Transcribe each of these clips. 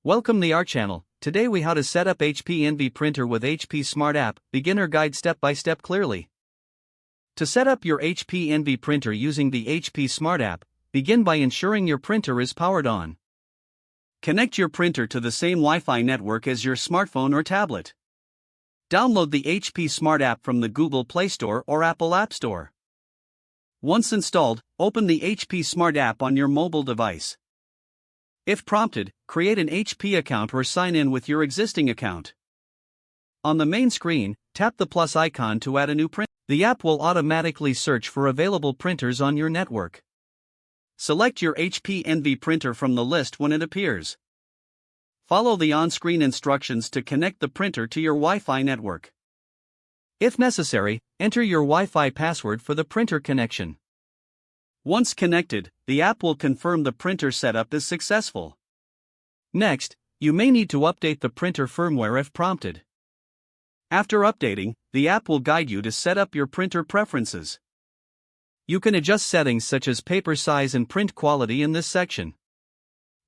Welcome to our channel. Today we how to set up HP Envy printer with HP Smart App, beginner guide step by step clearly. To set up your HP Envy printer using the HP Smart App, begin by ensuring your printer is powered on. Connect your printer to the same Wi-Fi network as your smartphone or tablet. Download the HP Smart App from the Google Play Store or Apple App Store. Once installed, open the HP Smart App on your mobile device. If prompted, create an HP account or sign in with your existing account. On the main screen, tap the plus icon to add a new print. The app will automatically search for available printers on your network. Select your HP Envy printer from the list when it appears. Follow the on-screen instructions to connect the printer to your Wi-Fi network. If necessary, enter your Wi-Fi password for the printer connection. Once connected, the app will confirm the printer setup is successful. Next, you may need to update the printer firmware if prompted. After updating, the app will guide you to set up your printer preferences. You can adjust settings such as paper size and print quality in this section.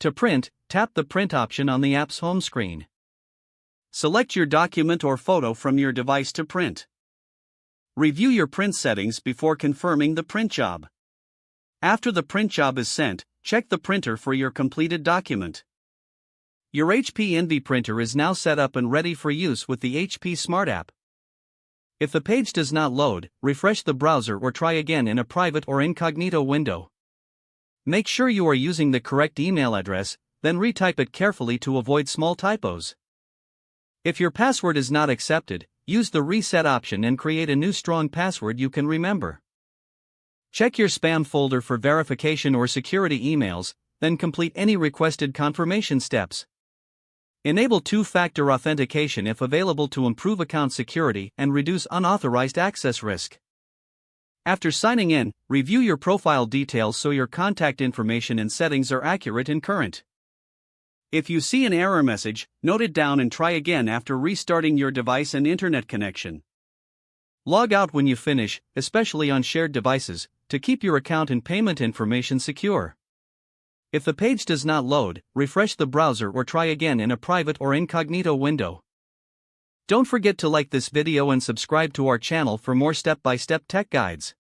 To print, tap the print option on the app's home screen. Select your document or photo from your device to print. Review your print settings before confirming the print job. After the print job is sent, check the printer for your completed document. Your HP Envy printer is now set up and ready for use with the HP Smart App. If the page does not load, refresh the browser or try again in a private or incognito window. Make sure you are using the correct email address, then retype it carefully to avoid small typos. If your password is not accepted, use the reset option and create a new strong password you can remember. Check your spam folder for verification or security emails, then complete any requested confirmation steps. Enable two-factor authentication if available to improve account security and reduce unauthorized access risk. After signing in, review your profile details so your contact information and settings are accurate and current. If you see an error message, note it down and try again after restarting your device and internet connection. Log out when you finish, especially on shared devices, to keep your account and payment information secure. If the page does not load, refresh the browser or try again in a private or incognito window. Don't forget to like this video and subscribe to our channel for more step-by-step tech guides.